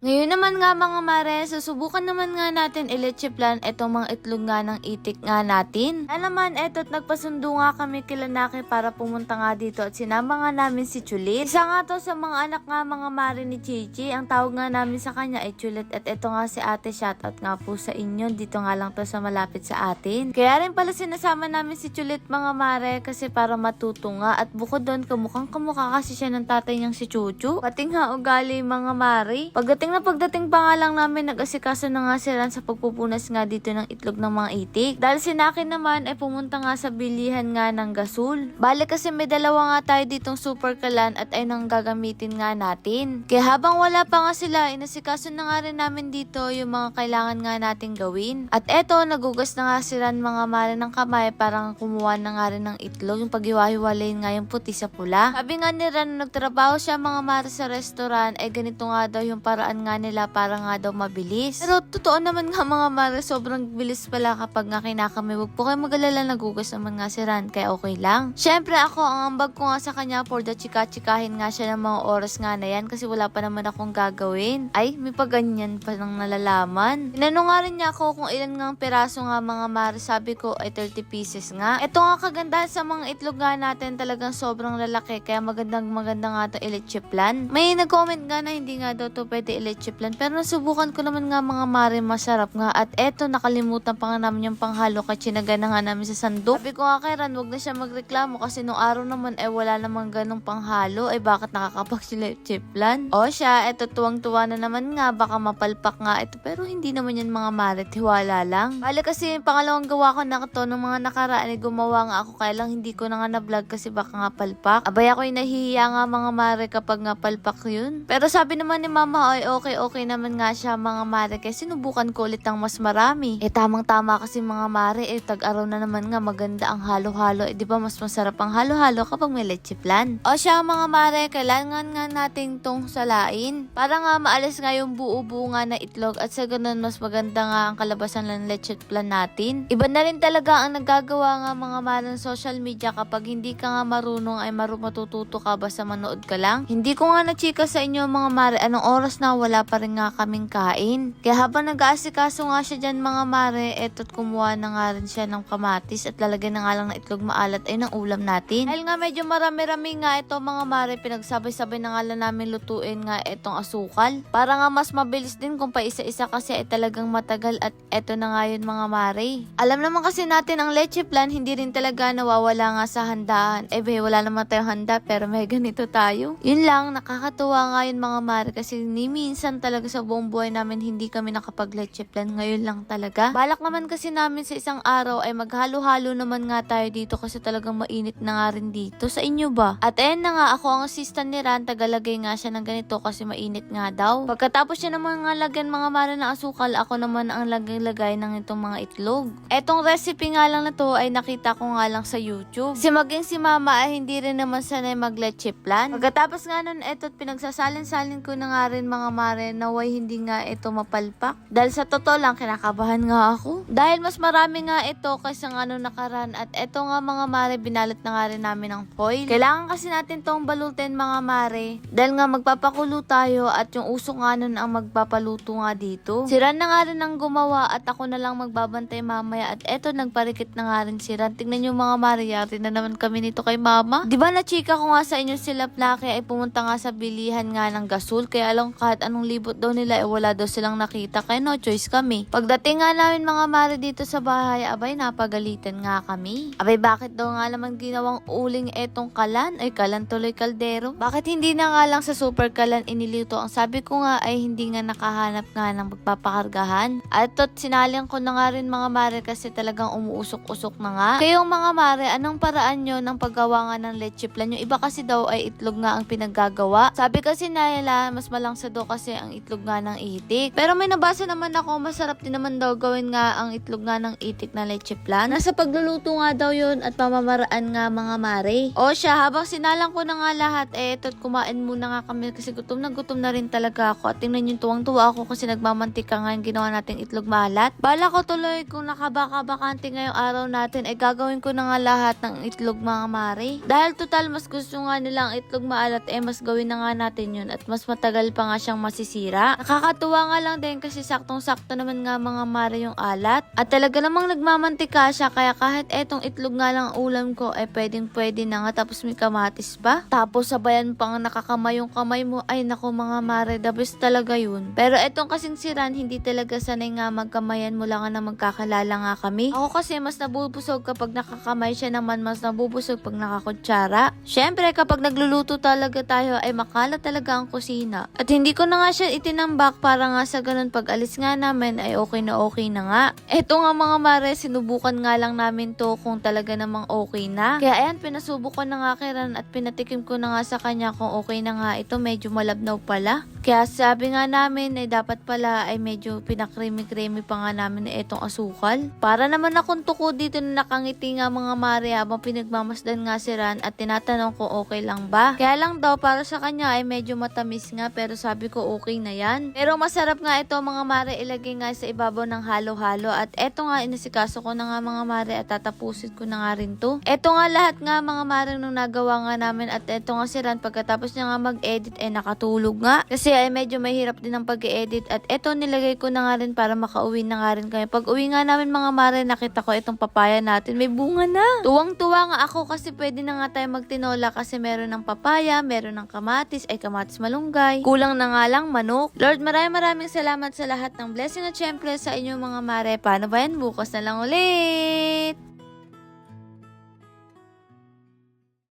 Ngayon naman nga mga mare, susubukan naman nga natin i-leche plan etong mga itlog nga ng itik nga natin. Naman eto't nagpasundo nga kami kila Naki para pumunta nga dito at sinama nga namin si Chulit. Isa nga to sa mga anak nga mga mare ni Chichi. Ang tawag nga namin sa kanya ay Chulit at eto nga si ate, shoutout nga po sa inyo. Dito nga lang to sa malapit sa atin. Kaya rin pala sinasama namin si Chulit mga mare kasi para matuto nga at bukod doon kamukhang kamukha kasi siya ng tatay niyang si Chuchu. Pati nga ugali mga mare. Pagdating pa nga lang namin, nag-asikaso na nga sila sa pagpupunas nga dito ng itlog ng mga itik. Dahil si Naki naman ay pumunta nga sa bilihan nga ng gasol. Bale kasi may dalawa nga tayo ditong super kalan at ay nang gagamitin nga natin. Kaya habang wala pa nga sila, inasikaso na nga rin namin dito yung mga kailangan nga nating gawin. At eto, nagugas na nga sila mga mare ng kamay parang kumuha na nga rin ng itlog. Yung paghiwa-hiwalayin nga yung puti sa pula. Sabi nga ni Ran, nagtrabaho siya mga mare sa restaurant, ay ganito nga daw yung paraan nga nila para nga daw mabilis. Pero totoo naman nga mga mare, sobrang bilis pala kapag nga kinakamay. Huwag po kayo mag-alala, nagugas naman nga si Ran, kaya okay lang. Syempre ako, ang ambag ko nga sa kanya for the chika-chikahin nga siya ng mga oras nga na yan kasi wala pa naman akong gagawin. Ay, may paganyan pa nang nalalaman. Tinanong nga rin niya ako kung ilan nga ang peraso nga mga mare, sabi ko ay 30 pieces nga. Ito nga kagandahan sa mga itlog nga natin, talagang sobrang lalaki kaya maganda nga ito i-leche plan. May nag-comment nga na hindi nga daw to pwede i-leche plan. Pero nasubukan ko naman nga mga mare, masarap nga. At eto, nakalimutan pa nga namin yung panghalo kaya chinaga na nga namin sa sandok. Sabi ko nga kay Ran, wag na siya magreklamo kasi nung araw naman wala namang ganong panghalo. Bakit nakakapag-leche plan? O siya, eto tuwang-tuwa na naman nga, baka mapalpak nga ito. Pero hindi naman yan mga mare, tiwala lang. Bale kasi yung pangalawang gawa ko na ito, nung mga nakaraan gumawa nga ako, kaya lang hindi ko na nga na-vlog kasi baka nga palpak. Abay ako'y nahihiya nga mga mare kapag nga palpak yun. Pero sabi naman ni mama ay okay naman nga siya mga mare kaya sinubukan ko ulit ng mas marami. Tamang-tama kasi mga mare, tag-araw na naman nga maganda ang halo-halo. Di ba mas masarap ang halo-halo kapag may leche plan? O siya mga mare, kailangan nga natin tong salain para nga maalis nga yung buo-buo nga na itlog at sa ganun mas maganda nga ang kalabasan ng leche plan natin. Iba na rin talaga ang nagagawa nga mga mare ng social media kapag hindi ka nga marunong ay matututo ka basta manood ka lang. Hindi ko nga na-chika sa inyo mga mare, anong oras na wala pa rin nga kaming kain. Kaya habang nag-aasikaso nga siya dyan mga mare, eto't kumuha na nga rin siya ng kamatis at lalagyan na nga lang ng itlog maalat ay ng ulam natin. Dahil nga medyo marami-rami nga ito mga mare, pinagsabay-sabay na nga lang namin lutuin nga itong asukal. Para nga mas mabilis din kung pa isa-isa kasi ay talagang matagal at eto na nga yun mga mare. Alam naman kasi natin ang leche plan hindi rin talaga nawawala nga sa handaan. Wala naman tayong handa pero may ganito tayo. Yun lang, nakakatuwa nga yun mga mare kasi ni minsan talaga sa buong buhay namin hindi kami nakapag-leche plan. Ngayon lang talaga. Balak naman kasi namin sa isang araw ay maghalo-halo naman nga tayo dito kasi talagang mainit na nga rin dito. Sa inyo ba? At ayan na nga, ako ang assistant ni Ran, tagalagay nga siya ng ganito kasi mainit nga daw. Pagkatapos siya naman nga lagyan mga mare ng asukal, ako naman ang lagay ng itong mga itlog. Etong recipe nga lang na to ay nakita ko nga lang sa YouTube. Si maging si mama ay hindi rin naman sanay mag-leche plan. Pagkatapos nga nun, eto't pinagsasalin-salin ko na nga rin mga mare, naway hindi nga ito mapalpak. Dahil sa totoo lang, kinakabahan nga ako. Dahil mas marami nga ito kaysa nga nung nakaraan. At eto nga mga mare, binalot na nga rin namin ng foil. Kailangan kasi natin tong balutin mga mare. Dahil nga magpapakulo tayo at yung usok nga nun ang magpapaluto nga dito. Si Ran na nga rin ang gumawa at ako na lang magbabantay mamaya. At eto, nagparikit na nga rin si Ran. Tingnan nyo mga mare, yari na naman kami nito kay mama. Diba na chika ko nga sa inyo sila Plake ay pumunta nga sa bilihan nga ng gasol. Kaya alam kahit anong libot daw nila wala daw silang nakita kaya no choice kami. Pagdating nga namin mga mare dito sa bahay, abay napagalitan nga kami. Abay bakit daw nga naman ginawang uling etong kalan? Ay kalan tuloy kaldero. Bakit hindi na nga lang sa super kalan inilito? Ang sabi ko nga ay hindi nga nakahanap nga ng magpapakargahan. At tot sinalihan ko na nga rin mga mare kasi talagang umuusok-usok na nga. Kayong mga mare, anong paraan nyo ng paggawa nga ng leche plan? Yung iba kasi daw ay itlog nga ang pinaggagawa. Sabi kasi nila mas malangsa daw kasi ang itlog nga ng itik. Pero may nabasa naman ako, masarap din naman daw gawin nga ang itlog nga ng itik na leche plan. Nasa pagluluto nga daw yun at pamamaraan nga mga mare. O siya, habang sinalang ko na nga lahat, eto't kumain muna nga kami kasi gutom na rin talaga ako. At tingnan yung tuwang-tuwa ako kasi nagmamantika nga yung ginawa nating itlog malat. Bala ko tuloy kung nakabaka-bakante ngayong araw natin ay gagawin ko na nga lahat ng itlog mga mare. Dahil total mas gusto nga nilang itlog maalat mas gawin na nga natin yun at mas matagal pa nga siyang masisira. Nakakatuwa nga lang din kasi saktong-sakto naman nga mga mare yung alat. At talaga namang nagmamantika siya kaya kahit etong itlog nga lang ang ulam ko ay pwedeng-pwede na nga tapos may kamatis pa. Tapos sabayan pang nakakamay yung kamay mo. Ay nako mga mare, the best talaga yun. Pero etong kasing siran, hindi talaga sanay nga magkamayan mula nga na magkakalala nga kami. Ako kasi mas nabubusog kapag nakakamay siya naman, mas nabubusog pag nakakutsara. Syempre kapag nagluluto talaga tayo ay makala talaga ang kusina. At hindi ko na nga siya itinambak para nga sa ganun pag alis nga namin ay okay na nga. Eto nga mga mare, sinubukan nga lang namin to kung talaga namang okay na. Kaya ayan, pinasubukan na nga kay Ran at pinatikim ko na nga sa kanya kung okay na nga ito, medyo malabnaw pala. Kaya sabi nga namin ay dapat pala ay medyo pinakremi-kremi pa nga namin na itong asukal. Para naman akong tuko dito na nakangiti nga mga mare habang pinagmamasdan nga si Ran at tinatanong ko okay lang ba. Kaya lang daw para sa kanya ay medyo matamis nga pero sabi ko okay na yan. Pero masarap nga ito mga mare, ilagay nga sa ibabaw ng halo-halo at eto nga inasikaso ko na nga mga mare at tatapusin ko na nga rin to. Eto nga lahat nga mga mare nung nagawa nga namin at eto nga si Ran pagkatapos niya nga mag-edit ay nakatulog nga. Kasi ay medyo mahirap din ang pag-edit at eto nilagay ko na nga rin para makauwi na nga rin kami. Pag uwi nga namin mga mare, nakita ko itong papaya natin, may bunga na. Tuwang-tuwa nga ako kasi pwede na nga tayo magtinola kasi meron ng papaya, meron ng kamatis, ay kamatis malunggay. Kulang na nga lang manok. Lord, maraming salamat sa lahat ng blessing at syempre sa inyong mga mare. Paano ba yan? Bukas na lang ulit!